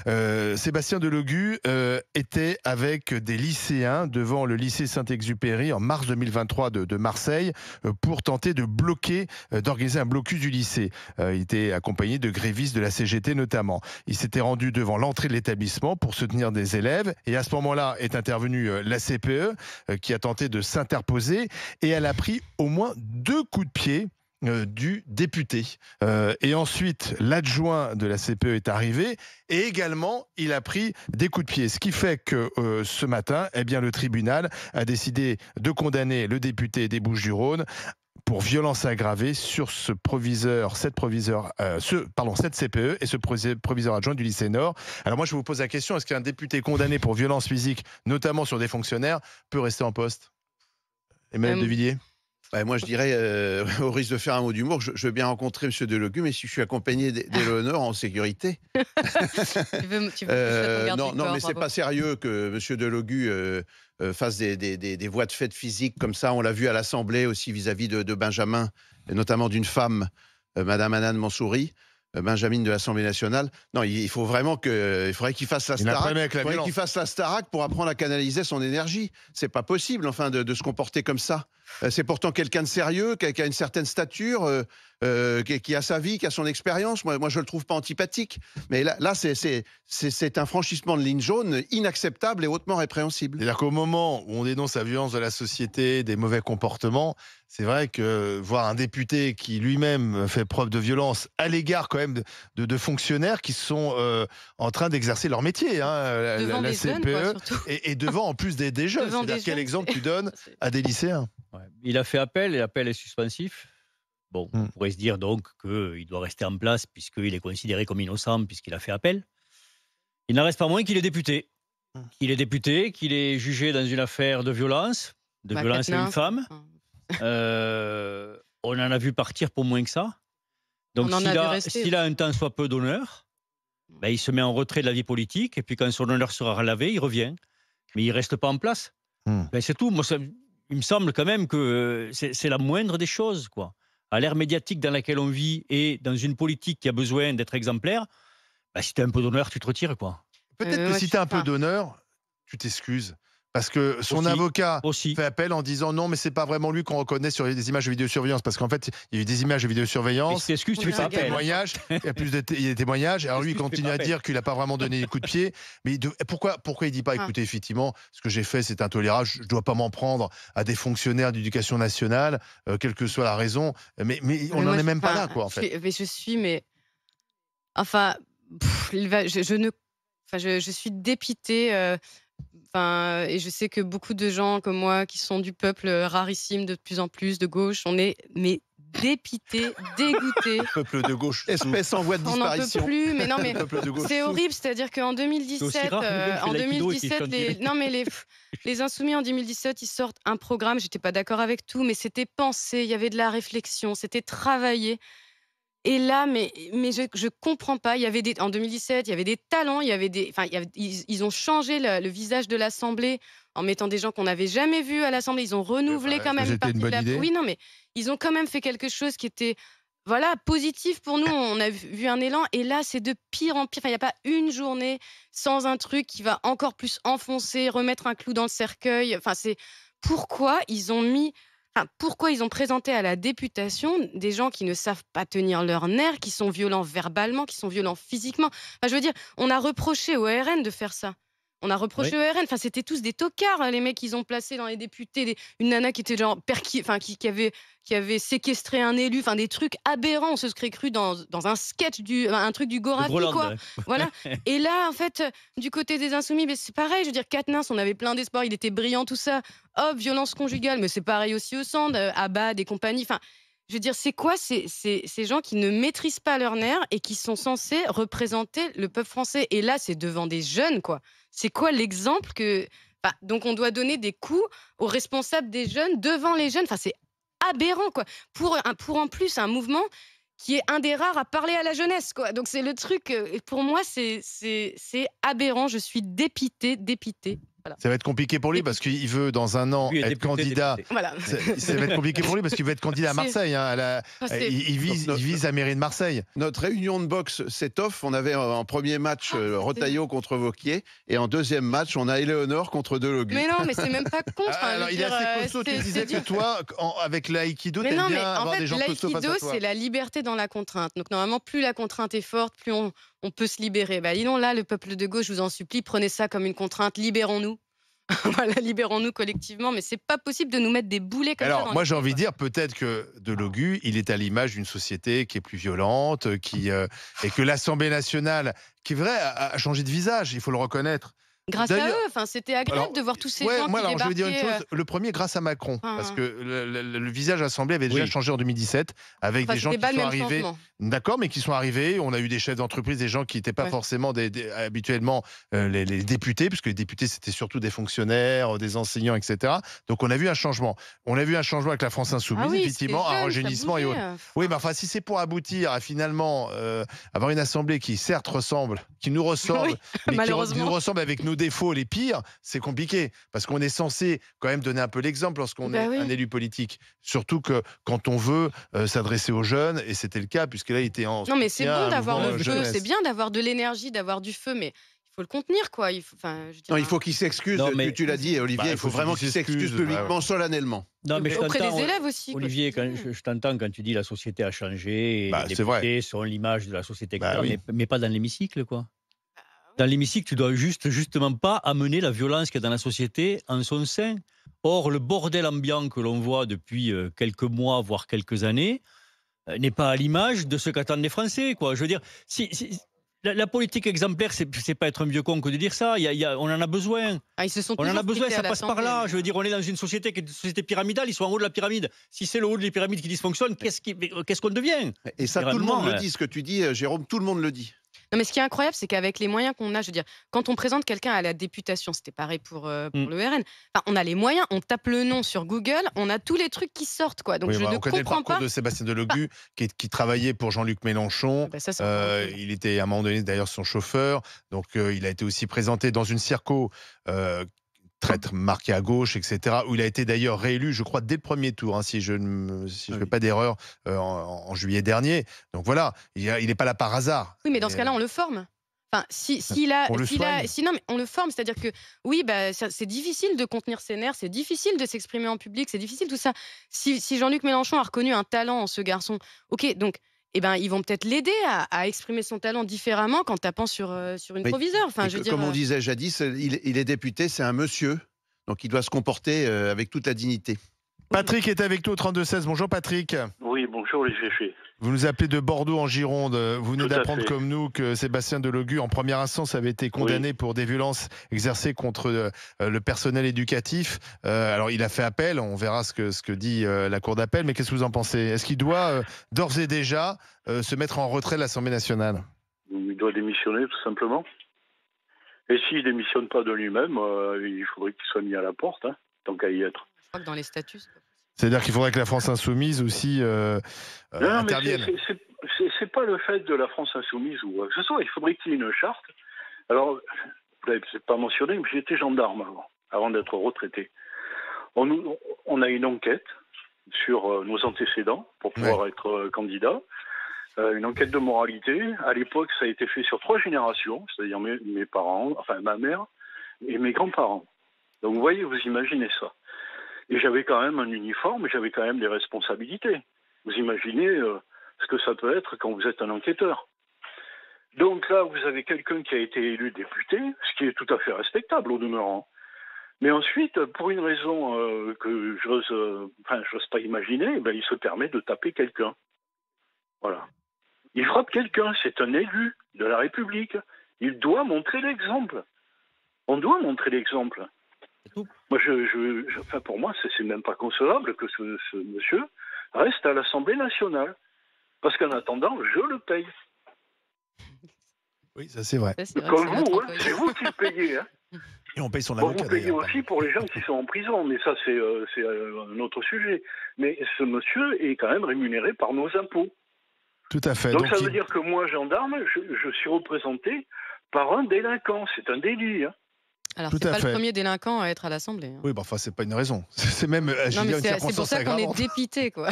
Sébastien Delogu était avec des lycéens devant le lycée Saint-Exupéry en mars 2023 de Marseille pour tenter de bloquer, d'organiser un blocus du lycée. Il était accompagné de grévistes de la CGT notamment. Il s'était rendu devant l'entrée de l'établissement pour soutenir des élèves et à ce moment-là est intervenue la CPE qui a tenté de s'interposer et elle a pris au moins 2 coups de pied du député. Et ensuite, l'adjoint de la CPE est arrivé et également, il a pris des coups de pied. Ce qui fait que ce matin, eh bien, le tribunal a décidé de condamner le député des Bouches-du-Rhône pour violence aggravée sur cette CPE et ce proviseur adjoint du lycée Nord. Alors moi, je vous pose la question, est-ce qu'un député condamné pour violence physique, notamment sur des fonctionnaires, peut rester en poste? Emmanuel de Villiers? Moi, je dirais, au risque de faire un mot d'humour, je veux bien rencontrer M. Delogu, mais si je suis accompagné d'Éléonore en sécurité. Non, mais c'est pas sérieux que M. Delogu fasse des voies de fait physiques comme ça. On l'a vu à l'Assemblée aussi vis-à-vis de Benjamin, et notamment d'une femme, Madame Hanan Mansouri. Benjamin de l'Assemblée nationale. Non, il faudrait qu'il fasse la Starac. Il faudrait qu'il fasse la Starac pour apprendre à canaliser son énergie. C'est pas possible, enfin, de se comporter comme ça. C'est pourtant quelqu'un de sérieux, qui a une certaine stature, qui a sa vie, qui a son expérience. Moi, je le trouve pas antipathique. Mais là, c'est un franchissement de ligne jaune inacceptable et hautement répréhensible. C'est-à-dire qu'au moment où on dénonce la violence de la société, des mauvais comportements, c'est vrai que voir un député qui lui-même fait preuve de violence à l'égard quand même de fonctionnaires qui sont en train d'exercer leur métier, hein, la CPE, et devant en plus des jeunes. C'est-à-dire quel exemple tu donnes à des lycéens? Ouais. Il a fait appel et l'appel est suspensif. Bon, on pourrait se dire donc qu'il doit rester en place puisqu'il est considéré comme innocent puisqu'il a fait appel. Il n'en reste pas moins qu'il est député. Qu'il est jugé dans une affaire de violence à une femme. On en a vu partir pour moins que ça. Donc s'il a un tant soit peu d'honneur, il se met en retrait de la vie politique et puis quand son honneur sera relavé, il revient. Mais il ne reste pas en place. C'est tout. Moi, il me semble quand même que c'est la moindre des choses, quoi. À l'ère médiatique dans laquelle on vit et dans une politique qui a besoin d'être exemplaire, si tu as un peu d'honneur, tu te retires, quoi. Peut-être que si tu as un peu d'honneur, tu t'excuses. Parce que son avocat fait appel en disant non, mais c'est pas vraiment lui qu'on reconnaît sur des images de vidéosurveillance. Parce qu'en fait, il y a eu des images de vidéosurveillance. Tu fais pas appel. Il y a plus de témoignages. Alors lui, il continue à dire qu'il n'a pas vraiment donné des coups de pied. Mais pourquoi il dit pas, écoutez, effectivement, ce que j'ai fait, c'est intolérable. Je dois pas m'en prendre à des fonctionnaires d'éducation nationale, quelle que soit la raison. Mais on n'en est même pas là, quoi, en fait. Je suis dépitée. Et je sais que beaucoup de gens comme moi, qui sont du peuple rarissime de plus en plus, de gauche, on est dépités, dégoûtés. Peuple de gauche, espèce en voie de disparition. On n'en peut plus, mais non, mais c'est horrible. C'est-à-dire qu'en 2017, les Insoumis en 2017, ils sortent un programme. J'étais pas d'accord avec tout, mais c'était pensé. Il y avait de la réflexion, c'était travaillé. Et là, mais je comprends pas. En 2017, il y avait des talents, ils ont changé le visage de l'Assemblée en mettant des gens qu'on n'avait jamais vus à l'Assemblée. Ils ont renouvelé quand même une partie de la. Oui, non, mais ils ont quand même fait quelque chose qui était, positif pour nous. On a vu un élan, et là, c'est de pire en pire. Il n'y a pas une journée sans un truc qui va encore plus enfoncer, remettre un clou dans le cercueil. C'est pourquoi ils ont présenté à la députation des gens qui ne savent pas tenir leurs nerfs, qui sont violents verbalement, qui sont violents physiquement. Je veux dire, on a reproché au RN de faire ça. On a reproché au RN. C'était tous des tocards, les mecs qu'ils ont placés dans les députés. Une nana qui était genre qui avait séquestré un élu. Des trucs aberrants. On se serait cru dans un sketch un truc du Gorafi, quoi. Voilà. Et là, en fait, du côté des Insoumis, c'est pareil. Je veux dire, Quatennens, on avait plein d'espoir. Il était brillant, tout ça. Hop, violence conjugale. Mais c'est pareil aussi au Sand, Abad et compagnie. Je veux dire, c'est quoi ces gens qui ne maîtrisent pas leurs nerfs et qui sont censés représenter le peuple français? Et là, c'est devant des jeunes, quoi. C'est quoi l'exemple que... donc, on doit donner des coups aux responsables des jeunes devant les jeunes. C'est aberrant, quoi. Pour en plus, un mouvement qui est un des rares à parler à la jeunesse, quoi. Donc, c'est le truc... pour moi, c'est aberrant. Je suis dépitée. Voilà. Ça va être compliqué pour lui parce qu'il veut dans un an être candidat. Voilà. Ça va être compliqué pour lui parce qu'il veut être candidat à Marseille. Hein, il vise la mairie de Marseille. Notre réunion de boxe s'étoffe. On avait en premier match Retailleau contre Vauquier et en deuxième match, on a Éléonore contre Delogu. Mais non, mais c'est même pas contre. Alors, il est assez costaud. Tu disais que toi, avec l'aïkido, t'aimes bien avoir des gens costauds face à toi. L'aïkido, c'est la liberté dans la contrainte. Donc normalement, plus la contrainte est forte, plus on peut se libérer. Bah, dis donc là, le peuple de gauche, je vous en supplie, prenez ça comme une contrainte. Libérons-nous. Voilà, libérons-nous collectivement, mais c'est pas possible de nous mettre des boulets comme ça. Alors, moi, j'ai envie de dire peut-être que Delogu, il est à l'image d'une société qui est plus violente, et que l'Assemblée nationale, qui est vrai, a changé de visage, il faut le reconnaître. Grâce à eux, c'était agréable de voir tous ces gens qui débarquaient. Je vais dire une chose, le premier grâce à Macron, parce que le visage de l'Assemblée avait déjà changé en 2017, avec des gens qui sont arrivés, d'accord, mais qui sont arrivés, on a eu des chefs d'entreprise, des gens qui n'étaient pas forcément habituellement les députés, puisque les députés c'était surtout des fonctionnaires, des enseignants, etc. Donc on a vu un changement. On a vu un changement avec la France Insoumise, effectivement, un rajeunissement et autres. Oui, mais enfin, si c'est pour aboutir à finalement avoir une Assemblée qui certes ressemble, qui nous ressemble, mais qui nous ressemble avec nos défauts les pires, c'est compliqué parce qu'on est censé quand même donner un peu l'exemple lorsqu'on est un élu politique, surtout que quand on veut s'adresser aux jeunes, et c'était le cas puisque là il était en... Non mais c'est bon d'avoir le feu, c'est bien d'avoir de l'énergie, d'avoir du feu, mais il faut le contenir, quoi. Il faut qu'il s'excuse. Tu l'as dit, Olivier. Il faut vraiment qu'il s'excuse publiquement, solennellement. Non, mais auprès des élèves aussi. Olivier, je t'entends quand tu dis la société a changé, et les députés sont l'image de la société, mais pas dans l'hémicycle, quoi. Dans l'hémicycle, tu dois justement pas amener la violence qu'il y a dans la société en son sein. Or, le bordel ambiant que l'on voit depuis quelques mois, voire quelques années, n'est pas à l'image de ce qu'attendent les Français, quoi. Je veux dire, la politique exemplaire, c'est pas être un vieux con que de dire ça. On en a besoin. Ils se sont on en a besoin, ça passe par là. Je veux dire, on est dans une société qui est une société pyramidale, ils sont en haut de la pyramide. Si c'est le haut de la pyramide qui dysfonctionne, qu'est-ce qu'on devient? Et ça, tout le monde le dit, ce que tu dis, Jérôme, tout le monde le dit. Non, mais ce qui est incroyable, c'est qu'avec les moyens qu'on a, je veux dire, quand on présente quelqu'un à la députation, c'était pareil pour le RN, on a les moyens, on tape le nom sur Google, on a tous les trucs qui sortent, quoi. Donc je ne comprends pas. On connaît le parcours de Sébastien Delogu, qui travaillait pour Jean-Luc Mélenchon. Il était à un moment donné d'ailleurs son chauffeur, donc il a été aussi présenté dans une circo traître marqué à gauche, etc., où il a été d'ailleurs réélu, je crois, dès le premier tour, si je ne fais pas d'erreur, en juillet dernier. Donc voilà, il n'est pas là par hasard. Oui, mais dans ce cas-là, on le forme. Enfin, non, mais on le forme, c'est-à-dire que oui, c'est difficile de contenir ses nerfs, c'est difficile de s'exprimer en public, c'est difficile tout ça. Si Jean-Luc Mélenchon a reconnu un talent en ce garçon, ok, donc ils vont peut-être l'aider à exprimer son talent différemment qu'en tapant sur une proviseure. Enfin, comme on disait jadis, il est député, c'est un monsieur, donc il doit se comporter avec toute la dignité. Patrick est avec nous au 32-16. Bonjour Patrick. Oui, bonjour les chéchés. Vous nous appelez de Bordeaux en Gironde. Vous venez d'apprendre comme nous que Sébastien Delogu, en première instance, avait été condamné pour des violences exercées contre le personnel éducatif. Alors il a fait appel, on verra ce que dit la Cour d'appel, mais qu'est-ce que vous en pensez? Est-ce qu'il doit d'ores et déjà se mettre en retrait de l'Assemblée nationale? Il doit démissionner tout simplement. Et s'il ne démissionne pas de lui-même, il faudrait qu'il soit mis à la porte, tant qu'à y être. Je crois que dans les statuts... C'est-à-dire qu'il faudrait que la France Insoumise aussi intervienne. C'est pas le fait de la France Insoumise ou quoi que ce soit. Il faudrait qu'il y ait une charte. Alors, vous l'avez peut-être pas mentionné, mais j'étais gendarme avant d'être retraité. On a une enquête sur nos antécédents pour pouvoir être candidat. Une enquête de moralité. À l'époque, ça a été fait sur 3 générations, c'est-à-dire mes parents, enfin ma mère et mes grands-parents. Donc vous voyez, vous imaginez ça. Et j'avais quand même un uniforme, j'avais quand même des responsabilités. Vous imaginez ce que ça peut être quand vous êtes un enquêteur. Donc là, vous avez quelqu'un qui a été élu député, ce qui est tout à fait respectable au demeurant. Mais ensuite, pour une raison que j'ose pas imaginer, il se permet de taper quelqu'un. Voilà. Il frappe quelqu'un, c'est un élu de la République. Il doit montrer l'exemple. On doit montrer l'exemple. Moi, pour moi, c'est même pas concevable que ce monsieur reste à l'Assemblée nationale. Parce qu'en attendant, je le paye. Oui, ça c'est vrai. Comme vous, c'est vous qui le payez. Et on paye son avocat. Vous payez aussi pour les gens qui sont en prison, mais ça c'est un autre sujet. Mais ce monsieur est quand même rémunéré par nos impôts. Tout à fait. Donc ça veut dire que moi, gendarme, je suis représenté par un délinquant. C'est un délit. Alors, Tout c'est à pas fait. le premier délinquant à être à l'Assemblée. Oui, bah, enfin, c'est pas une raison. C'est même, je non, veux dire, mais une c'est pour circonstance ça qu'on est aggravante. dépité, quoi.